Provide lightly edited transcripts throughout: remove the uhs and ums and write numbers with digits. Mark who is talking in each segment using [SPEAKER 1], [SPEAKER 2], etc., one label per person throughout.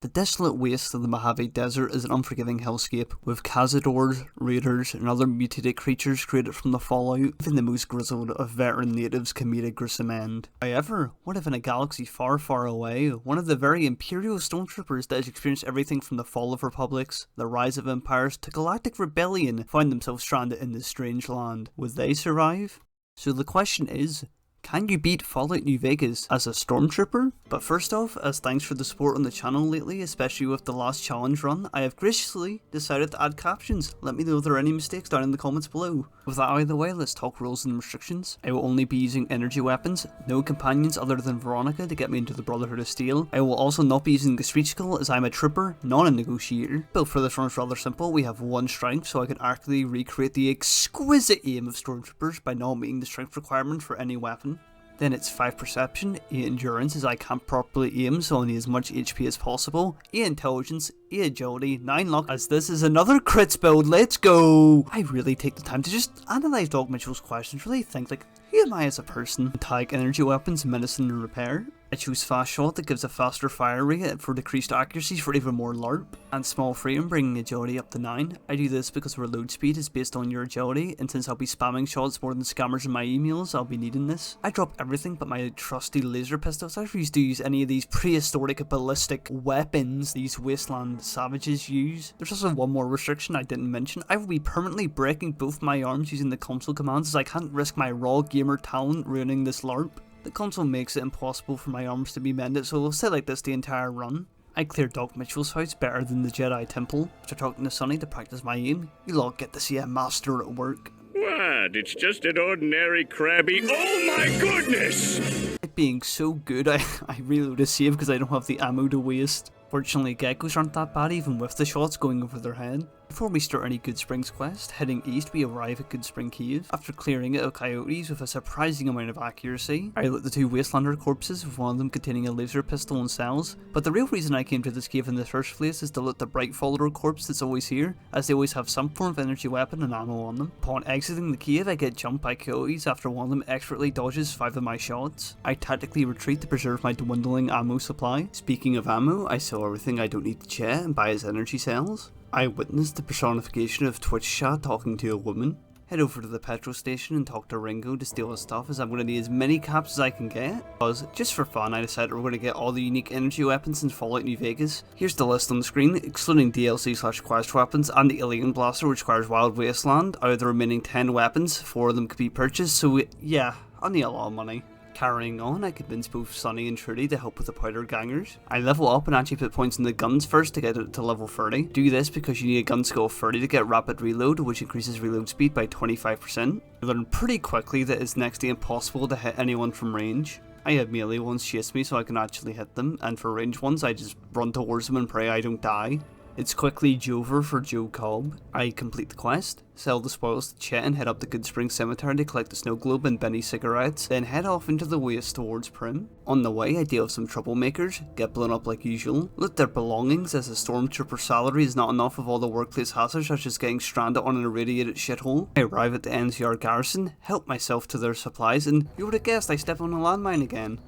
[SPEAKER 1] The desolate waste of the Mojave Desert is an unforgiving hellscape, with Casadors, raiders, and other mutated creatures created from the fallout. Even the most grizzled of veteran natives can meet a gruesome end. However, what if in a galaxy far, far away, one of the very Imperial StormTroopers that has experienced everything from the fall of republics, the rise of empires, to Galactic Rebellion find themselves stranded in this strange land? Would they survive? So the question is, can you beat Fallout New Vegas as a Stormtrooper? But first off, as thanks for the support on the channel lately, especially with the last challenge run, I have graciously decided to add captions. Let me know if there are any mistakes down in the comments below. With that out of the way, let's talk rules and restrictions. I will only be using energy weapons, no companions other than Veronica to get me into the Brotherhood of Steel. I will also not be using the Screech Skull as I'm a trooper, not a negotiator. Build for this run is rather simple. We have one strength, so I can accurately recreate the exquisite aim of Stormtroopers by not meeting the strength requirement for any weapon. Then it's 5 perception, 8 endurance as I can't properly aim so I need as much HP as possible, 8 intelligence, 8 agility, 9 luck as this is another crits build, let's go! I really take the time to just analyse Doc Mitchell's questions, really think like, who am I as a person? Tag energy weapons, medicine and repair. I choose fast shot that gives a faster fire rate for decreased accuracy for even more LARP, and small frame bringing agility up to 9. I do this because reload speed is based on your agility, and since I'll be spamming shots more than scammers in my emails, I'll be needing this. I drop everything but my trusty laser pistols. I refuse to use any of these prehistoric ballistic weapons these wasteland savages use. There's also one more restriction I didn't mention. I will be permanently breaking both my arms using the console commands as I can't risk my raw gamer talent ruining this LARP. The console makes it impossible for my arms to be mended, so we'll stay like this the entire run. I cleared Doc Mitchell's house better than the Jedi Temple. After talking to Sonny to practice my aim, you'll all get to see a master at work.
[SPEAKER 2] What? It's just an ordinary crabby. Oh my goodness!
[SPEAKER 1] It being so good, I reload a save because I don't have the ammo to waste. Fortunately, geckos aren't that bad even with the shots going over their head. Before we start any Good Springs quest, heading east we arrive at Good Spring Cave. After clearing it of coyotes with a surprising amount of accuracy, I loot the 2 Wastelander corpses with one of them containing a laser pistol and cells. But the real reason I came to this cave in the first place is to loot the Bright Follower corpse that's always here, as they always have some form of energy weapon and ammo on them. Upon exiting the cave I get jumped by coyotes after one of them expertly dodges 5 of my shots. I tactically retreat to preserve my dwindling ammo supply. Speaking of ammo, I sell everything I don't need to chat and buy his energy cells. I witnessed the personification of Twitch chat talking to a woman. Head over to the petrol station and talk to Ringo to steal his stuff as I'm going to need as many caps as I can get. Because, just for fun, I decided we're going to get all the unique energy weapons in Fallout New Vegas. Here's the list on the screen, excluding DLC/quest weapons and the Alien Blaster which requires Wild Wasteland. Out of the remaining 10 weapons, 4 of them could be purchased, so yeah, I'll need a lot of money. Carrying on, I convinced both Sonny and Trudy to help with the powder gangers. I level up and actually put points in the guns first to get it to level 30. Do this because you need a gun skill of 30 to get rapid reload, which increases reload speed by 25%. I learned pretty quickly that it's next to impossible to hit anyone from range. I have melee ones chase me so I can actually hit them, and for range ones I just run towards them and pray I don't die. It's quickly Jover for Joe Cobb. I complete the quest, sell the spoils to Chet and head up to Good Spring Cemetery to collect the snow globe and Benny cigarettes, then head off into the waste towards Prim. On the way I deal with some troublemakers, get blown up like usual, loot their belongings as a Stormtrooper salary is not enough of all the workplace hassles such as getting stranded on an irradiated shithole. I arrive at the NCR garrison, help myself to their supplies, and you would have guessed I step on a landmine again.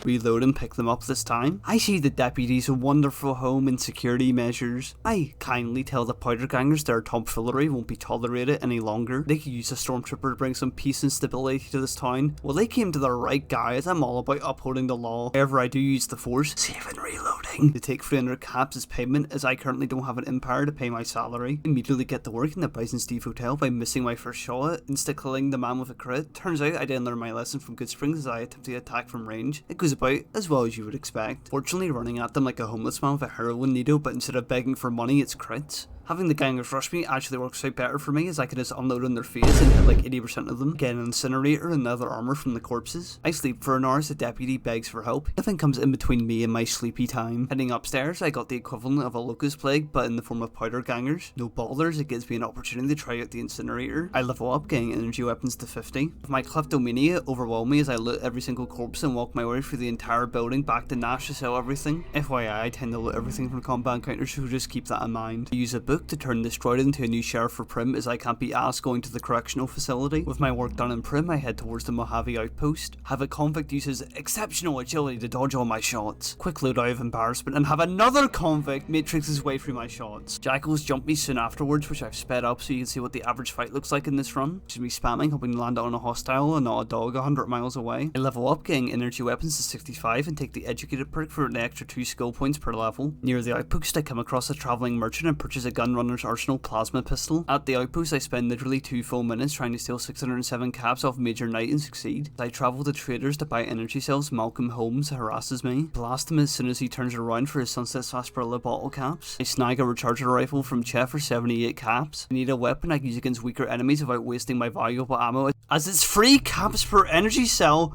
[SPEAKER 1] Reload and pick them up this time. I see the deputies a wonderful home and security measures. I kindly tell the powder gangers their tomfoolery won't be tolerated any longer. They could use a Stormtrooper to bring some peace and stability to this town. Well, they came to the right guys. I'm all about upholding the law. However, I do use the force, saving reloading, to take 300 caps as payment as I currently don't have an empire to pay my salary. Immediately get to work in the Bison Steve Hotel by missing my first shot, insta-killing the man with a crit. Turns out I didn't learn my lesson from Good Springs as I attempted to attack from range. It goes about as well as you would expect. Fortunately, running at them like a homeless man with a heroin needle, but instead of begging for money, it's crits. Having the gangers rush me actually works out better for me as I can just unload on their face and hit like 80% of them, get an incinerator and leather armor from the corpses. I sleep for an hour as the deputy begs for help. Nothing comes in between me and my sleepy time. Heading upstairs, I got the equivalent of a locust plague but in the form of powder gangers. No bothers, it gives me an opportunity to try out the incinerator. I level up, getting energy weapons to 50. My kleptomania overwhelmed me as I loot every single corpse and walk my way through the entire building back to Nash to sell everything. FYI, I tend to loot everything from combat encounters, so just keep that in mind. I use a book book to turn this droid into a new sheriff for Prim, as I can't be asked going to the correctional facility. With my work done in Prim, I head towards the Mojave outpost, have a convict use his exceptional agility to dodge all my shots, quick load out of embarrassment, and have another convict matrix his way through my shots. Jackals jump me soon afterwards, which I've sped up so you can see what the average fight looks like in this run, which is me spamming, hoping to land on a hostile and not a dog 100 miles away. I level up, getting energy weapons to 65, and take the educated perk for an extra 2 skill points per level. Near the outpost, I come across a travelling merchant and purchase a gunrunner's arsenal plasma pistol. At the outpost, I spend literally 2 full minutes trying to steal 607 caps off Major Knight and succeed. I travel to traders to buy energy cells. Malcolm Holmes harasses me. Blast him as soon as he turns around for his Sunset Sarsaparilla bottle caps. I snag a recharger rifle from Chef for 78 caps. I need a weapon I can use against weaker enemies without wasting my valuable ammo, as it's 3 caps per energy cell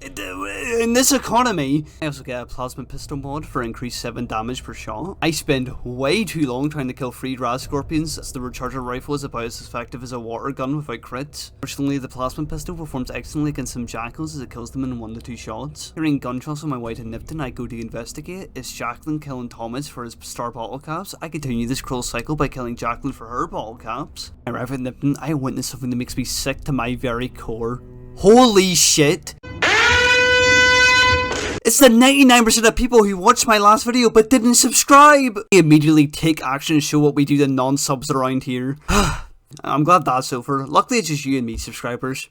[SPEAKER 1] in this economy. I also get a plasma pistol mod for increased 7 damage per shot. I spend way too long trying to kill 3 Raz Scorpions, as the recharger rifle is about as effective as a water gun without crits. Fortunately, the plasma pistol performs excellently against some jackals as it kills them in 1 to 2 shots. Hearing gunshots on my way to Nipton, I go to investigate. Is Jacqueline killing Thomas for his star bottle caps? I continue this cruel cycle by killing Jacqueline for her bottle caps. I arrive at Nipton. I witness something that makes me sick to my very core. Holy shit! It's the 99% of people who watched my last video but didn't subscribe! I immediately take action and show what we do to non-subs around here. I'm glad that's over. Luckily it's just you and me, subscribers.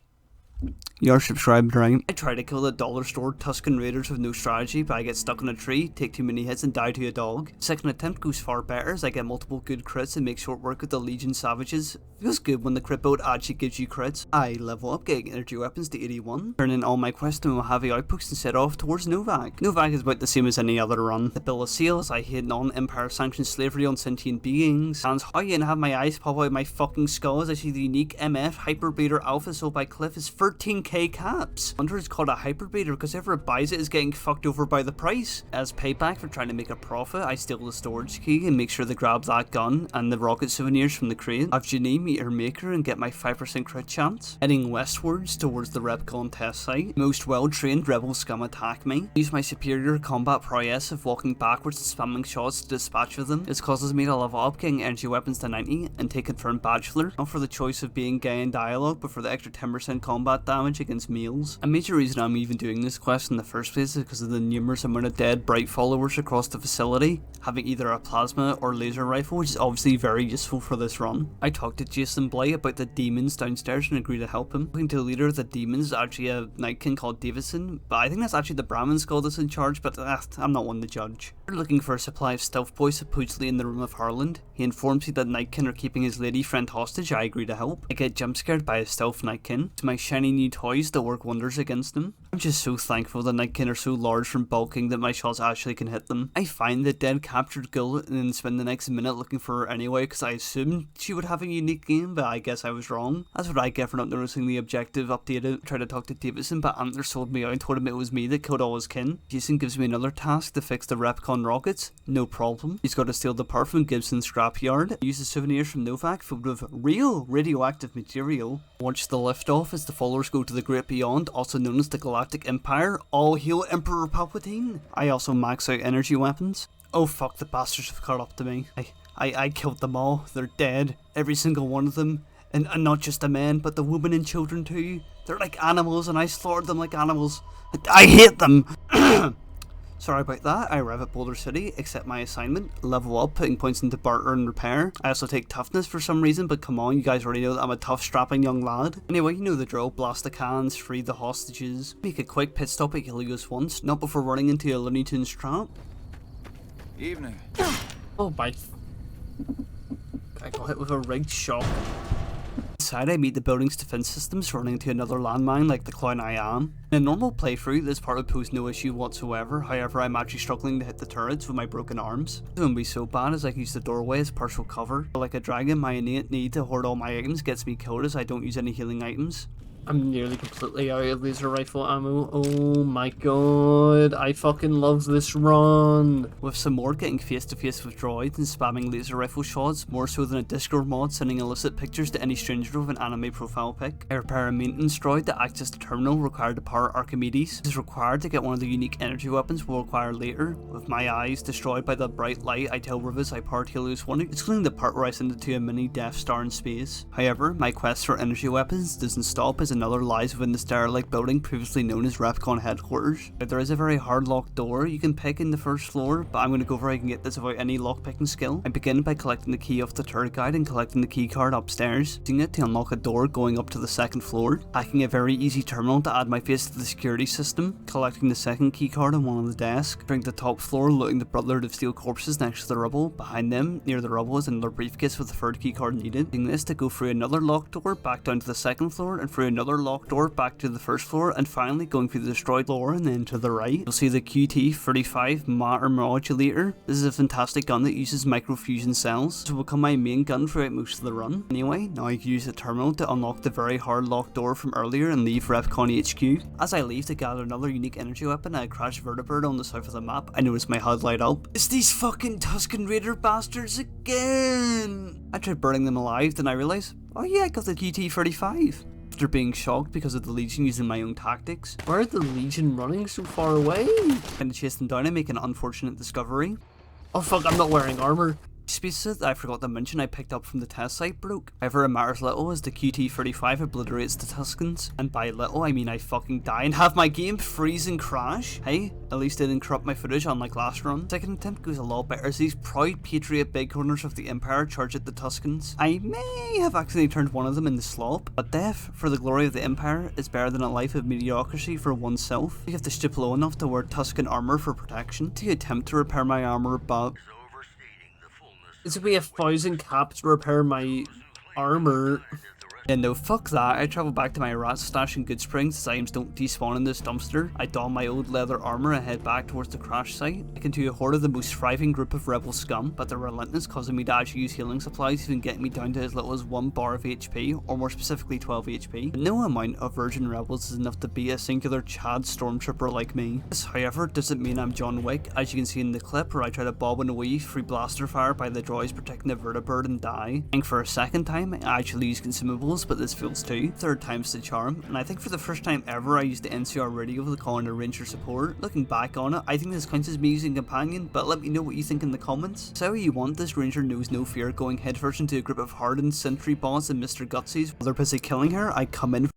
[SPEAKER 1] You're subscribed, right? I try to kill the dollar store Tuscan Raiders with no strategy, but I get stuck on a tree, take too many hits and die to a dog. Second attempt goes far better as I get multiple good crits and make short work with the Legion Savages. Feels good when the crit build actually gives you crits. I level up, getting energy weapons to 81, turn in all my quests to Mojave outposts and set off towards Novak. Novak is about the same as any other run. The bill of sale as I hate non-Empire sanctioned slavery on sentient beings. Sounds how you and have my eyes pop out of my fucking skull as I see the unique MF Hyper Breeder Alpha sold by Cliff is 13k caps. I wonder it's called a Hyper Breeder because whoever buys it is getting fucked over by the price. As payback for trying to make a profit, I steal the storage key and make sure to grab that gun and the rocket souvenirs from the crate. Have Janine meet her maker and get my 5% crit chance. Heading westwards towards the Repcon test site. Most well-trained rebel scum attack me. Use my superior combat prowess of walking backwards and spamming shots to dispatch of them. This causes me to level up, getting energy weapons to 90 and take confirmed bachelor. Not for the choice of being gay in dialogue, but for the extra 10% combat damage against meals. A major reason I'm even doing this quest in the first place is because of the numerous amount of dead Bright followers across the facility, having either a plasma or laser rifle, which is obviously very useful for this run. I talked to Jason Blight about the demons downstairs and agreed to help him. Talking to the leader of the demons is actually a Night King called Davison, but I think that's actually the Brahmin skull that's in charge, but I'm not one to judge. We're looking for a supply of stealth boys supposedly in the room of Harland. He informs me that Nightkin are keeping his lady friend hostage. I agree to help. I get jump scared by a stealth Nightkin. To my shiny new toys that work wonders against them. I'm just so thankful that Nightkin are so large from bulking that my shots actually can hit them. I find the dead captured Gull and then spend the next minute looking for her anyway because I assumed she would have a unique game, but I guess I was wrong. That's what I get for not noticing the objective updated. Tried to talk to Davison, but Antler sold me out and told him it was me that killed all his kin. Jason gives me another task to fix the Repcon rockets. No problem. He's got to steal the part from Gibson's scrapyard. Use the souvenirs from Novak filled with real radioactive material. Watch the liftoff as the followers go to the Great Beyond, also known as the Galactic Empire. All hail Emperor Palpatine. I also max out energy weapons. Oh fuck, the bastards have caught up to me. I killed them all. They're dead. Every single one of them. And not just the men, but the women and children too. They're like animals and I slaughtered them like animals. I hate them! Sorry about that. I arrive at Boulder City, accept my assignment, level up, putting points into barter and repair. I also take toughness for some reason, but come on, you guys already know that I'm a tough, strapping young lad. Anyway, you know the drill. Blast the cans, free the hostages. Make a quick pit stop at Helios once, not before running into a Looney Tunes trap.
[SPEAKER 3] Evening.
[SPEAKER 1] Oh my... I got hit with a rigged shot. Inside I meet the building's defense systems, running into another landmine like the clown I am. In a normal playthrough, this part would pose no issue whatsoever, however I'm actually struggling to hit the turrets with my broken arms. It wouldn't be so bad as I can use the doorway as partial cover. But like a dragon, my innate need to hoard all my items gets me killed as I don't use any healing items. I'm nearly completely out of laser rifle ammo. Oh my god, I fucking love this run. With some more getting face to face with droids and spamming laser rifle shots, more so than a Discord mod sending illicit pictures to any stranger with an anime profile pic. I repair a maintenance droid that acts as the terminal required to power Archimedes. This is required to get one of the unique energy weapons we'll require later. With my eyes destroyed by the bright light, I tell Rivas I powered Helios 1, excluding the part where I send it to a mini Death Star in space. However, my quest for energy weapons doesn't stop as another lies within the Starlight building previously known as Repcon headquarters. There is a very hard locked door you can pick in the first floor, but I'm going to go where I can get this without any lockpicking skill. I begin by collecting the key off the turret guide and collecting the key card upstairs, using it to unlock a door going up to the second floor, hacking a very easy terminal to add my face to the security system, collecting the second key card on one of the desks, during the top floor looting the Brotherhood of Steel corpses next to the rubble. Behind them, near the rubble, is another briefcase with the third key card needed, using this to go through another locked door back down to the second floor and through another locked door back to the first floor, and finally going through the destroyed floor and then to the right. You'll see the QT-35 matter modulator. This is a fantastic gun that uses microfusion cells, so will become my main gun throughout most of the run. Anyway, now I can use the terminal to unlock the very hard locked door from earlier and leave Repcon HQ. As I leave to gather another unique energy weapon, I crash Vertibird on the south of the map. I notice my HUD light up. It's these fucking Tusken Raider bastards again! I tried burning them alive, then I realised, oh yeah, I got the QT-35. After being shocked because of the Legion using my own tactics. Why are the Legion running so far away? Trying to chase them down and make an unfortunate discovery. Oh fuck, I'm not wearing armor. Spacesuit that I forgot to mention I picked up from the test site broke. However, it matters little as the QT-35 obliterates the Tuskens. And by little, I mean I fucking die and have my game freeze and crash. Hey, at least it didn't corrupt my footage unlike last run. Second attempt goes a lot better as these proud patriot bighorners of the Empire charge at the Tuskens. I may have accidentally turned one of them into slop, but death for the glory of the Empire is better than a life of mediocrity for oneself. You have to stoop low enough to wear Tusken armor for protection. To attempt to repair my armor, but it's gonna be 1,000 caps to repair my armor. Yeah, no, fuck that. I travel back to my rat stash in Goodsprings as items don't despawn in this dumpster. I don my old leather armor and head back towards the crash site. I can do a horde of the most thriving group of rebel scum, but they're relentless, causing me to actually use healing supplies, even getting me down to as little as 1 bar of HP, or more specifically 12 HP. But no amount of virgin rebels is enough to beat a singular Chad stormtrooper like me. This, however, doesn't mean I'm John Wick, as you can see in the clip where I try to bob and weave through blaster fire by the droids protecting the Vertibird and die. I think for a second time, I actually use consumables, but this fails too. Third time's the charm, and I think for the first time ever I used the NCR radio to call in a ranger support. Looking back on it, I think this counts as me using companion, but let me know what you think in the comments. So you want, this ranger knows no fear, going headfirst into a group of hardened sentry bots and Mr. Gutsies. While they're busy killing her, I come in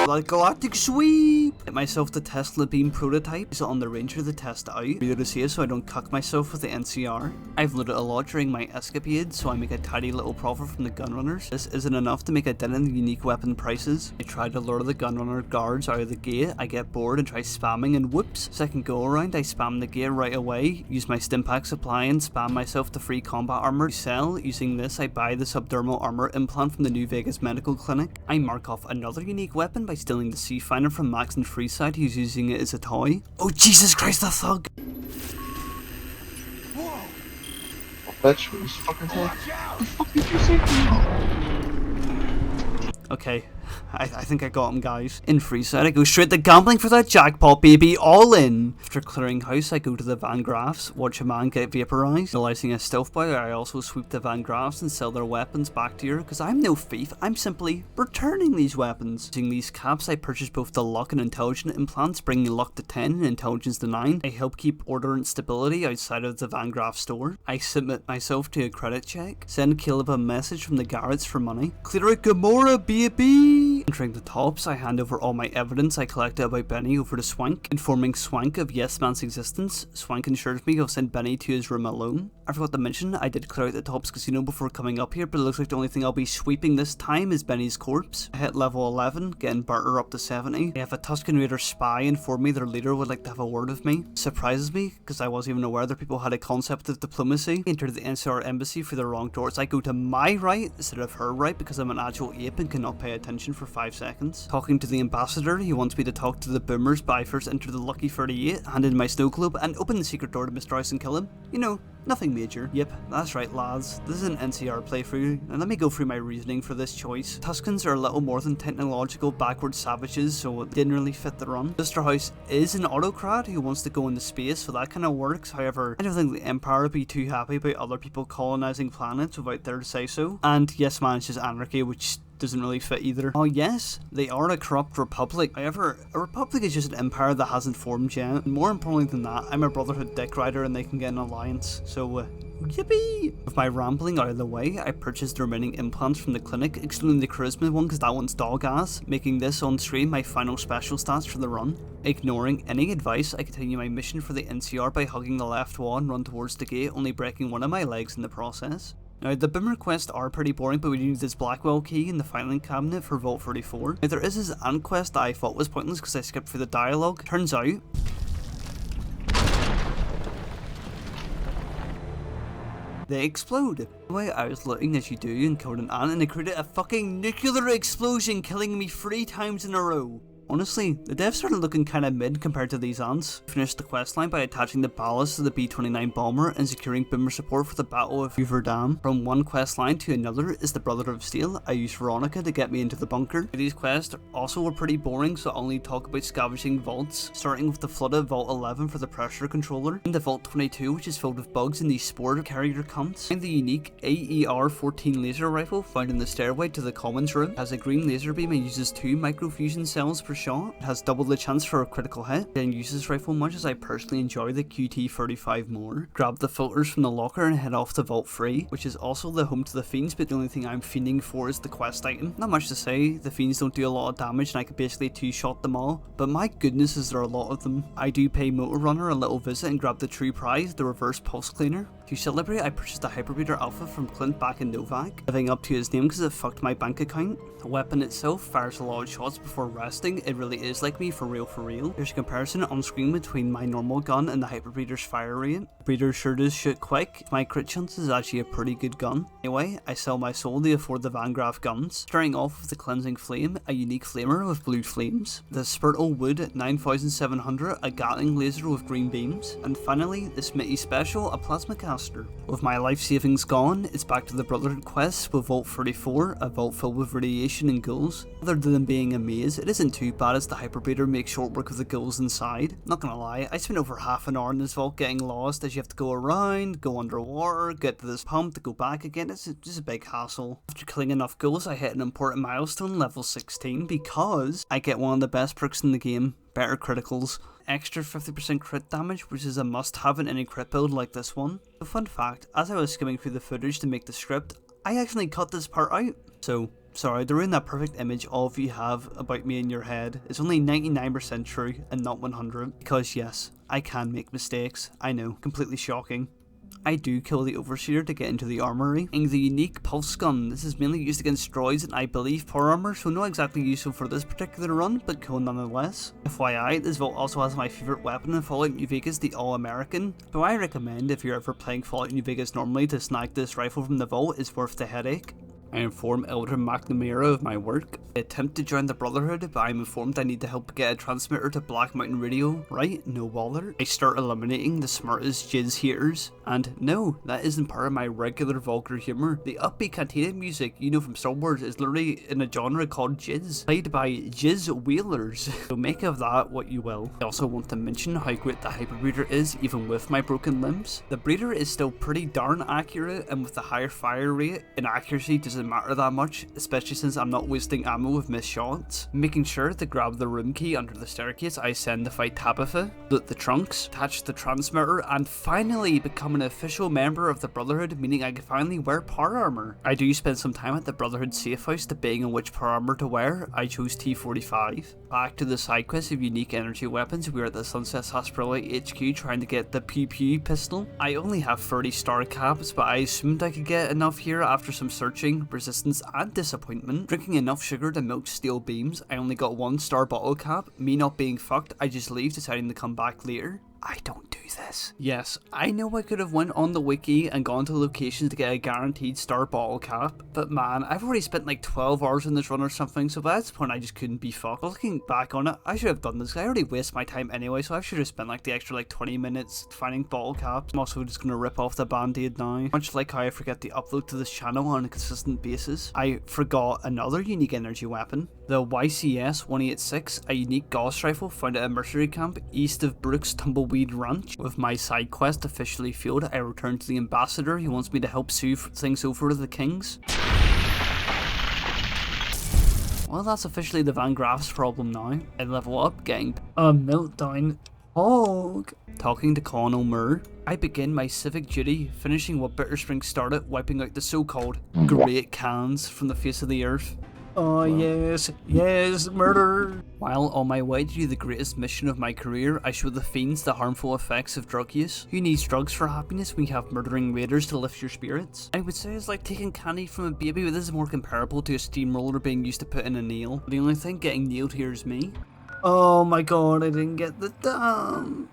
[SPEAKER 1] like Galactic Sweep! Get myself the Tesla Beam prototype, use it on the Ranger to test it out. Reader to see it so I don't cuck myself with the NCR. I've loaded a lot during my escapade, so I make a tidy little profit from the gunrunners. This isn't enough to make a dent in the unique weapon prices. I try to lure the gunrunner guards out of the gate, I get bored and try spamming, and whoops, second go around I spam the gate right away, use my stimpack supply and spam myself the free combat armor to sell. Using this I buy the subdermal armor implant from the New Vegas Medical Clinic. I mark off another unique weapon by stealing the Sea Finder from Max and Freeside, who's using it as a toy. Oh Jesus Christ, the thug!
[SPEAKER 4] Whoa! Bitch, what was fucking saying? What the fuck did you say?
[SPEAKER 1] Okay, I think I got him, guys. In Freeside, I go straight to gambling for that jackpot, baby, all in! After clearing house, I go to the Van Graffs, watch a man get vaporized. Realizing a stealth boy, I also sweep the Van Graffs and sell their weapons back to her, because I'm no thief, I'm simply returning these weapons. Using these caps, I purchase both the luck and intelligent implants, bringing luck to 10 and intelligence to 9. I help keep order and stability outside of the Van Graff store. I submit myself to a credit check, send Caleb a message from the Garretts for money. Clear out Gamora, baby! Entering the tops, I hand over all my evidence I collected about Benny over to Swank, informing Swank of Yes Man's existence. Swank assures me he'll send Benny to his room alone. I forgot to mention, I did clear out the Tops Casino before coming up here, but it looks like the only thing I'll be sweeping this time is Benny's corpse. I hit level 11, getting barter up to 70. I have a Tusken Raider spy inform me their leader would like to have a word with me. Surprises me, because I wasn't even aware that people had a concept of diplomacy. I entered the NCR embassy for the wrong doors. I go to my right instead of her right because I'm an agile ape and cannot pay attention for 5 seconds. Talking to the ambassador, he wants me to talk to the boomers, but I first enter the Lucky 38, hand in my snow globe, and open the secret door to Mr. Ice and kill him. You know, nothing major. Yep, that's right lads, this is an NCR playthrough, and let me go through my reasoning for this choice. Tuscans are a little more than technological backward savages, so it didn't really fit the run. Mr. House is an autocrat who wants to go into space, so that kind of works. However, I don't think the Empire would be too happy about other people colonizing planets without their say-so. And yes man, it's just anarchy, which doesn't really fit either. Oh yes, they are a corrupt republic. However, a republic is just an empire that hasn't formed yet. And more importantly than that, I'm a Brotherhood dick rider and they can get an alliance. So yippee! With my rambling out of the way, I purchased the remaining implants from the clinic, excluding the charisma one because that one's dog ass, making this on stream my final special stats for the run. Ignoring any advice, I continue my mission for the NCR by hugging the left wall and run towards the gate, only breaking one of my legs in the process. Now, the boomer quests are pretty boring, but we need this Blackwell key in the filing cabinet for Vault 34. Now, there is this ant quest that I thought was pointless because I skipped through the dialogue. Turns out they explode. The way I was looking as you do and killed an ant and it created a fucking nuclear explosion, killing me 3 times in a row. Honestly, the devs started looking kinda mid compared to these ants. Finished the questline by attaching the ballast to the B-29 bomber and securing boomer support for the Battle of Hoover Dam. From one questline to another is the Brotherhood of Steel. I used Veronica to get me into the bunker. These quests also were pretty boring, so I'll only talk about scavenging vaults, starting with the flooded Vault 11 for the pressure controller, and the Vault 22 which is filled with bugs and these spore carrier cunts, and the unique AER-14 laser rifle found in the stairway to the commons room. It has a green laser beam and uses 2 microfusion cells per shot. It has double the chance for a critical hit. I didn't use this rifle much as I personally enjoy the QT-35 more. Grab the filters from the locker and head off to Vault 3, which is also the home to the Fiends, but the only thing I'm fiending for is the quest item. Not much to say, the Fiends don't do a lot of damage and I could basically 2-shot them all, but my goodness is there a lot of them. I do pay Motor Runner a little visit and grab the true prize, the reverse pulse cleaner. To celebrate, I purchased a Hyperbreeder Alpha from Clint back in Novak, living up to his name because it fucked my bank account. The weapon itself fires a lot of shots before resting, it really is like me for real for real. There's a comparison on screen between my normal gun and the Hyperbreeder's fire rate. The Breeder sure does shoot quick, my crit chance is actually a pretty good gun. Anyway, I sell my soul to afford the Van Graff guns, starting off with the Cleansing Flame, a unique flamer with blue flames, the Spurtle Wood at 9700, a Gatling laser with green beams, and finally the Smitty Special, a Plasma Caster. With my life savings gone, it's back to the Brotherhood quest with Vault 34, a vault filled with radiation and ghouls. Other than being a maze, it isn't too bad as the Hyperbreeder makes short work of the ghouls inside. Not gonna lie, I spent over half an hour in this vault getting lost as you have to go around, go underwater, get to this pump to go back again. It's just a big hassle. After killing enough ghouls, I hit an important milestone, level 16, because I get one of the best perks in the game, better criticals. Extra 50% crit damage, which is a must have in any crit build like this one. A fun fact, as I was skimming through the footage to make the script, I actually cut this part out. So, sorry, to ruin that perfect image all of you have about me in your head, it's only 99% true and not 100. Because yes, I can make mistakes, I know, completely shocking. I do kill the Overseer to get into the armory. And the unique pulse gun, this is mainly used against droids and I believe power armor, so not exactly useful for this particular run, but cool nonetheless. FYI, this vault also has my favourite weapon in Fallout New Vegas, the All-American, so I recommend if you're ever playing Fallout New Vegas normally to snag this rifle from the vault, it's worth the headache. I inform Elder McNamara of my work. I attempt to join the Brotherhood, but I'm informed I need to help get a transmitter to Black Mountain Radio. Right? No bother. I start eliminating the smartest jizz haters. And no, that isn't part of my regular vulgar humour. The upbeat cantina music you know from Star Wars is literally in a genre called jizz, played by jizz wheelers. So make of that what you will. I also want to mention how great the Hyperbreeder is even with my broken limbs. The Breeder is still pretty darn accurate, and with the higher fire rate, inaccuracy doesn't matter that much, especially since I'm not wasting ammo with missed shots. Making sure to grab the room key under the staircase, I send to fight Tabitha, loot the trunks, attach the transmitter, and finally become an official member of the Brotherhood, meaning I can finally wear power armor. I do spend some time at the Brotherhood safe house debating on which power armor to wear. I chose T45. Back to the side quest of unique energy weapons, we are at the Sunset Sarsaparilla HQ trying to get the Pew Pew pistol. I only have 30 star caps, but I assumed I could get enough here after some searching, resistance and disappointment. Drinking enough sugar to milk steel beams, I only got 1 star bottle cap. Me not being fucked, I just leave deciding to come back later. I don't do this. Yes, I know I could have went on the wiki and gone to locations to get a guaranteed star bottle cap, but man, I've already spent like 12 hours in this run or something, so by this point I just couldn't be fucked. Looking back on it, I should have done this. I already wasted my time anyway, so I should have spent like the extra like 20 minutes finding bottle caps. I'm also just gonna rip off the band-aid now. Much like how I forget to upload to this channel on a consistent basis, I forgot another unique energy weapon. The YCS 186, a unique Gauss rifle found at a mercenary camp east of Brooks Tumbleweed Ranch. With my side quest officially failed, I return to the ambassador who wants me to help soothe things over to the kings. Well, that's officially the Van Graff's problem now. I level up, getting a meltdown. Hog. Talking to Colonel Murr, I begin my civic duty, finishing what Bitterspring started, wiping out the so-called Great Khans from the face of the earth. Oh yes, yes, murder! While on my way to do the greatest mission of my career, I show the fiends the harmful effects of drug use. Who needs drugs for happiness when you have murdering raiders to lift your spirits? I would say it's like taking candy from a baby, but this is more comparable to a steamroller being used to put in a nail. The only thing getting nailed here is me. Oh my god, I didn't get the dam.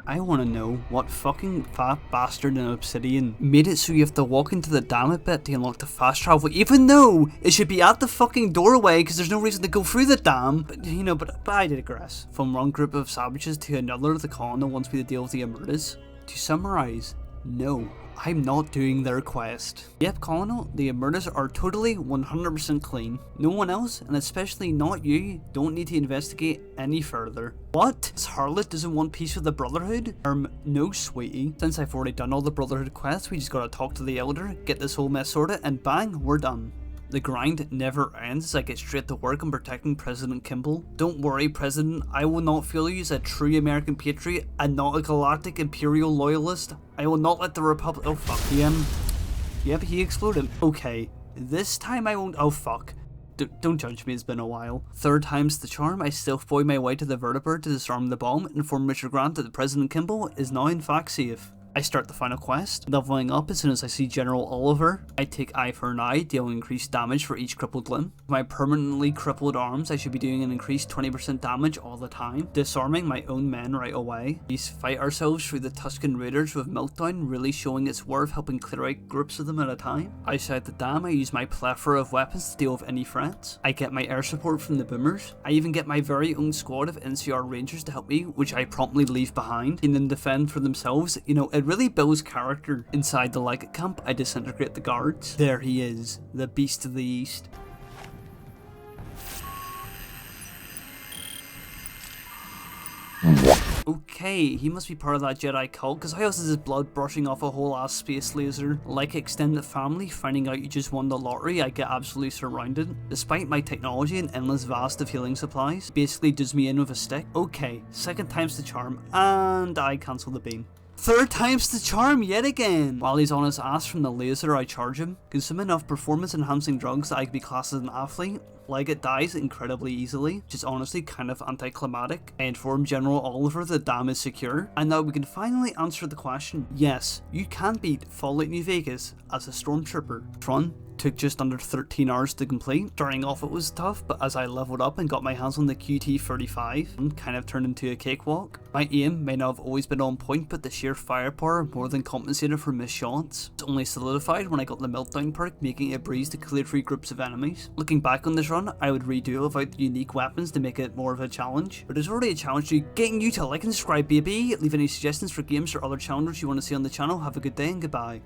[SPEAKER 1] I want to know what fucking fat bastard in Obsidian made it so you have to walk into the dam a bit to unlock the fast travel, even though it should be at the fucking doorway because there's no reason to go through the dam. But you know, but I digress. From one group of savages to another, the colonel wants me to deal with the Emerdas. To summarize, no, I'm not doing their quest. Yep, Colonel, the Emerdas are totally 100% clean. No one else, and especially not you, don't need to investigate any further. What? This harlot doesn't want peace with the Brotherhood? No, sweetie. Since I've already done all the Brotherhood quests, we just gotta talk to the Elder, get this whole mess sorted, and bang, we're done. The grind never ends as I get straight to work on protecting President Kimball. Don't worry, President, I will not fail you as a true American patriot and not a galactic Imperial loyalist. I will not let the Republic— oh fuck, Yep, he exploded. Okay, this time I won't— oh fuck. Don't judge me, it's been a while. Third time's the charm, I stealth boy my way to the vertibird to disarm the bomb and inform Mr. Grant that the President Kimball is now in fact safe. I start the final quest, leveling up as soon as I see General Oliver. I take eye for an eye, dealing increased damage for each crippled limb. With my permanently crippled arms, I should be doing an increased 20% damage all the time, disarming my own men right away. We fight ourselves through the Tuscan Raiders with Meltdown really showing its worth, helping clear out groups of them at a time. Outside the dam, I use my plethora of weapons to deal with any threats. I get my air support from the boomers. I even get my very own squad of NCR Rangers to help me, which I promptly leave behind, and then defend for themselves. You know, it really builds character. Inside the Legate camp, I disintegrate the guards. There he is, the beast of the east. Okay, he must be part of that Jedi cult, because how else is his blood brushing off a whole ass space laser? Like extended family, finding out you just won the lottery, I get absolutely surrounded. Despite my technology and endless vast of healing supplies, basically does me in with a stick. Okay, second time's the charm, and I cancel the beam. Third time's the charm yet again! While he's on his ass from the laser, I charge him. Consume enough performance enhancing drugs that I can be classed as an athlete. Legate dies incredibly easily, which is honestly kind of anticlimactic. I inform General Oliver the dam is secure, and now we can finally answer the question. Yes, you can beat Fallout New Vegas as a Stormtrooper. Tron took just under 13 hours to complete. Starting off it was tough, but as I leveled up and got my hands on the QT-35, and kind of turned into a cakewalk. My aim may not have always been on point, but the sheer firepower more than compensated for missed shots. It's only solidified when I got the Meltdown perk, making it a breeze to clear through groups of enemies. Looking back on this run, I would redo it without the unique weapons to make it more of a challenge, but it's already a challenge to getting you to like and subscribe, baby. Leave any suggestions for games or other challenges you want to see on the channel. Have a good day and goodbye.